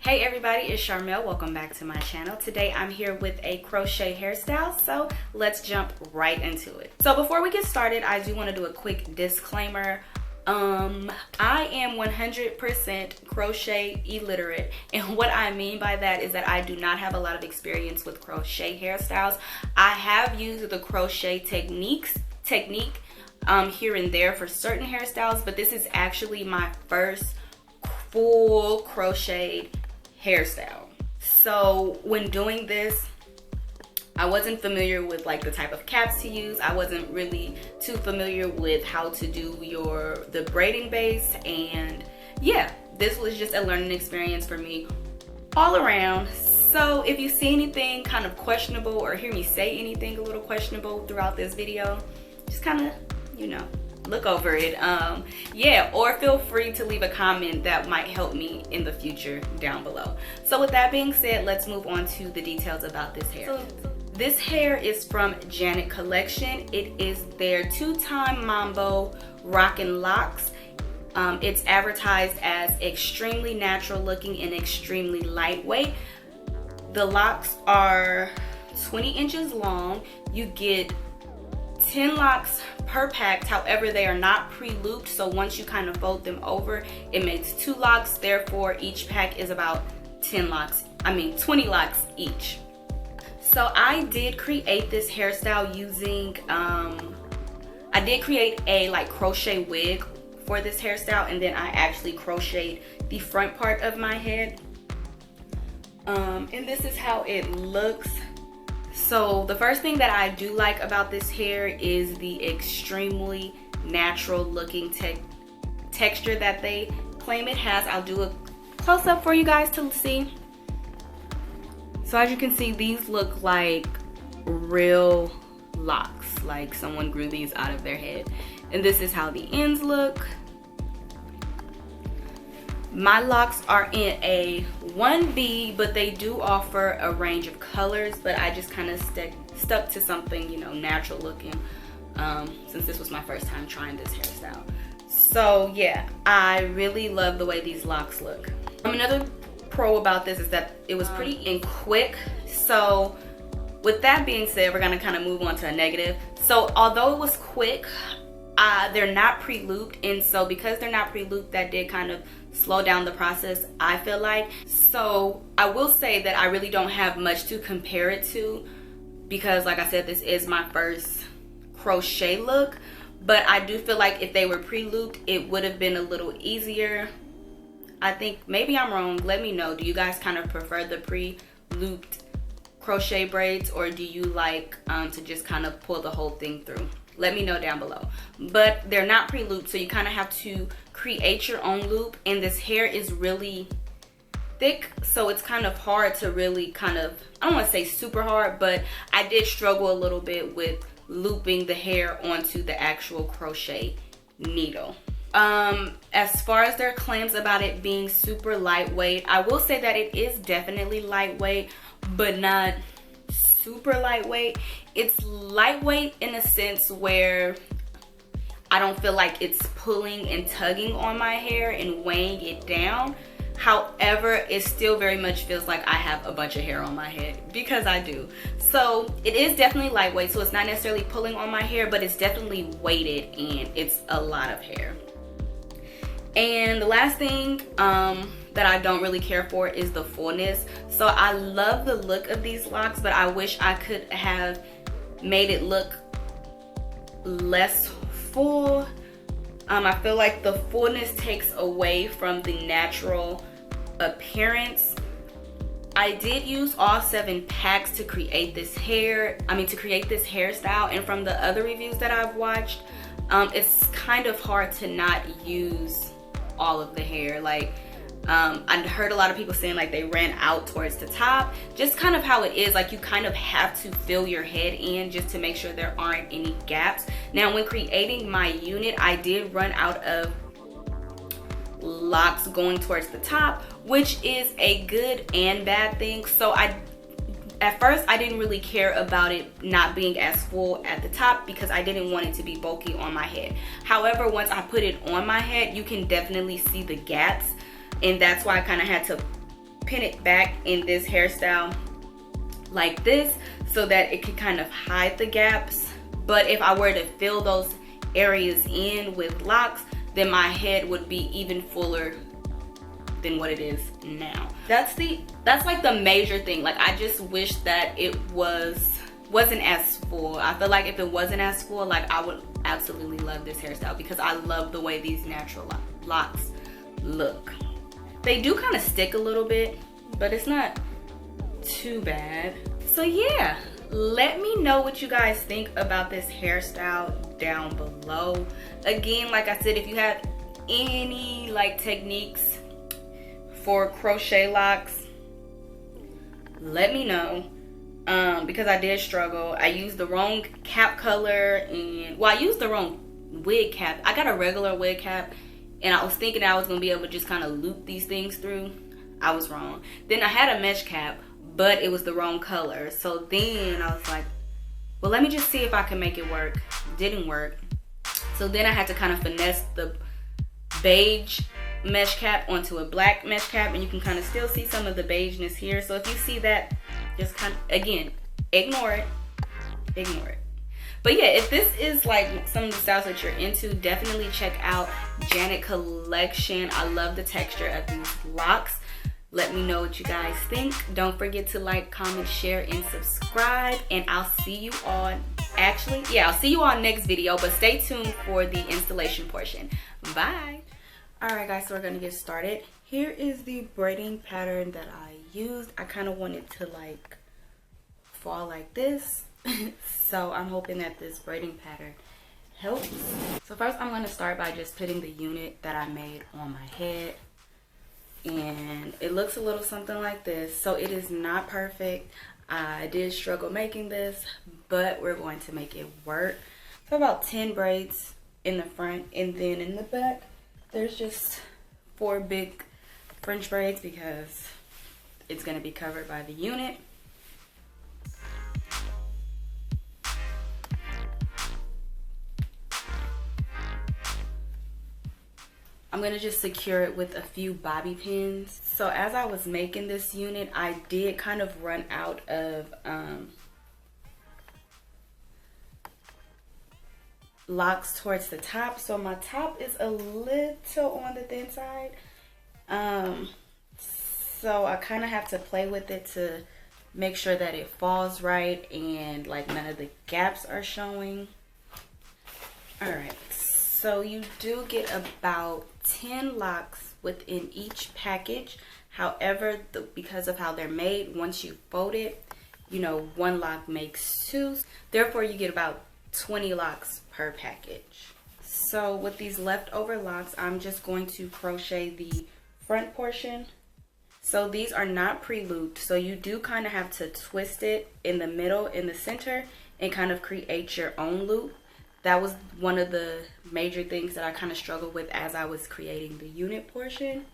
Hey everybody, it's Charmel. Welcome back to my channel. Today I'm here with a crochet hairstyle, so let's jump right into it. So before we get started, I do want to do a quick disclaimer. I am 100% crochet illiterate, and what I mean by that is that I do not have a lot of experience with crochet hairstyles. I have used the crochet technique here and there for certain hairstyles, but this is actually my first full crocheted hairstyle. So when doing this, I wasn't familiar with like the type of caps to use. I wasn't really too familiar with how to do the braiding base, and yeah, this was just a learning experience for me all around. So if you see anything kind of questionable or hear me say anything a little questionable throughout this video, just kind of, look over it. Yeah, or feel free to leave a comment that might help me in the future down below. So with that being said, let's move on to the details about this hair. So this hair is from Janet Collection. It is their 2-time Mambo Rockin Locs. It's advertised as extremely natural looking and extremely lightweight. The locks are 20 inches long. You get 10 locks per pack, however they are not pre-looped, so once you kind of fold them over, it makes 2 locks. Therefore each pack is about 20 locks each. So I did create this hairstyle using I did create a crochet wig for this hairstyle, and then I actually crocheted the front part of my head, and this is how it looks. So the first thing that I do like about this hair is the extremely natural looking texture that they claim it has. I'll do a close-up for you guys to see. So as you can see, these look like real locks, like someone grew these out of their head. And this is how the ends look. My locks are in a 1B, but they do offer a range of colors, but I just kind of stuck to something, natural looking, since this was my first time trying this hairstyle. So yeah, I really love the way these locks look. Another pro about this is that it was pretty and quick. So with that being said, we're gonna kind of move on to a negative. So although it was quick, they're not pre-looped, and so because they're not pre-looped, that did kind of slow down the process, I feel like. So I will say that I really don't have much to compare it to, because like I said, this is my first crochet look, but I do feel like if they were pre-looped, it would have been a little easier. I think maybe I'm wrong. Let me know. Do you guys kind of prefer the pre-looped crochet braids, or do you like to just kind of pull the whole thing through? Let me know down below. But they're not pre-looped, so you kind of have to create your own loop, and this hair is really thick, so it's kind of hard to really I don't want to say super hard, but I did struggle a little bit with looping the hair onto the actual crochet needle. As far as their claims about it being super lightweight, I will say that it is definitely lightweight, but not super lightweight. It's lightweight in a sense where I don't feel like it's pulling and tugging on my hair and weighing it down. However, it still very much feels like I have a bunch of hair on my head, because I do. So it is definitely lightweight, so it's not necessarily pulling on my hair, but it's definitely weighted and it's a lot of hair. And the last thing that I don't really care for is the fullness. So I love the look of these locks, but I wish I could have made it look less full. I feel like the fullness takes away from the natural appearance. I did use all 7 packs to create this hairstyle, and from the other reviews that I've watched, it's kind of hard to not use all of the hair. I heard a lot of people saying they ran out towards the top. Just kind of how it is, you kind of have to fill your head in just to make sure there aren't any gaps. Now when creating my unit, I did run out of locks going towards the top, which is a good and bad thing. So at first I didn't really care about it not being as full at the top, because I didn't want it to be bulky on my head. However, once I put it on my head, you can definitely see the gaps, and that's why I kind of had to pin it back in this hairstyle like this so that it can kind of hide the gaps. But if I were to fill those areas in with locks, then my head would be even fuller than what it is now. That's like the major thing. Like, I just wish that it wasn't as full. I feel like if it wasn't as full, like, I would absolutely love this hairstyle because I love the way these natural locks look. They do kind of stick a little bit, but it's not too bad. So yeah, let me know what you guys think about this hairstyle down below. Again, like I said, if you have any like techniques for crochet locks, let me know. Because I did struggle. I used the wrong cap color, and well, I used the wrong wig cap. I got a regular wig cap, and I was thinking I was gonna be able to just kind of loop these things through. I was wrong. Then I had a mesh cap, but it was the wrong color. So then I was like, well, let me just see if I can make it work. Didn't work. So then I had to kind of finesse the beige mesh cap onto a black mesh cap, and you can kind of still see some of the beigeness here. So if you see that, just kind of, again, ignore it. But yeah, if this is like some of the styles that you're into, definitely check out Janet Collection. I love the texture of these locks. Let me know what you guys think. Don't forget to like, comment, share, and subscribe. And I'll see you on, I'll see you on next video, but stay tuned for the installation portion. Bye. Alright guys, so we're gonna get started. Here is the braiding pattern that I used. I kind of wanted to like fall like this. So I'm hoping that this braiding pattern helps. So first I'm going to start by just putting the unit that I made on my head. And it looks a little something like this. So it is not perfect. I did struggle making this, but we're going to make it work. So about 10 braids in the front, and then in the back there's just 4 big French braids because it's going to be covered by the unit. I'm going to just secure it with a few bobby pins. So as I was making this unit, I did kind of run out of locks towards the top. So my top is a little on the thin side. So I kind of have to play with it to make sure that it falls right and like none of the gaps are showing. Alright, so you do get about 10 locks within each package. However, because of how they're made, once you fold it, you know, 1 lock makes 2. Therefore, you get about 20 locks per package. So with these leftover locks, I'm just going to crochet the front portion. So these are not pre-looped, so you do kind of have to twist it in the middle, in the center, and kind of create your own loop. That was one of the major things that I kind of struggled with as I was creating the unit portion.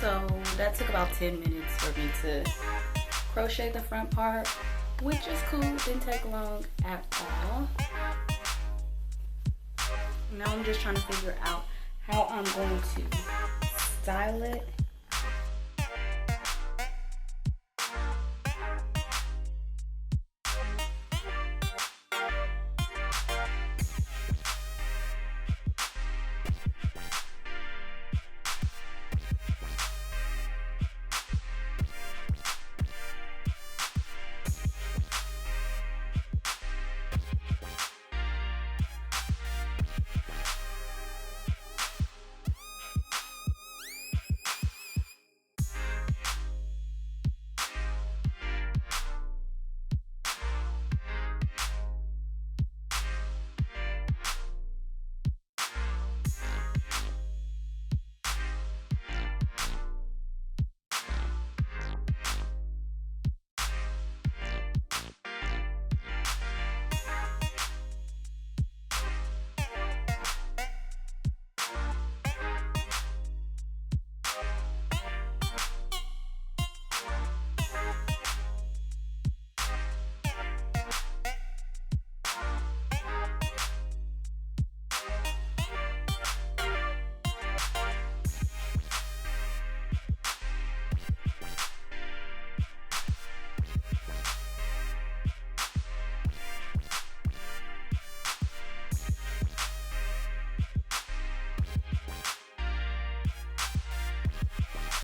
So that took about 10 minutes for me to crochet the front part, which is cool, didn't take long at all. Now I'm just trying to figure out how I'm going to style it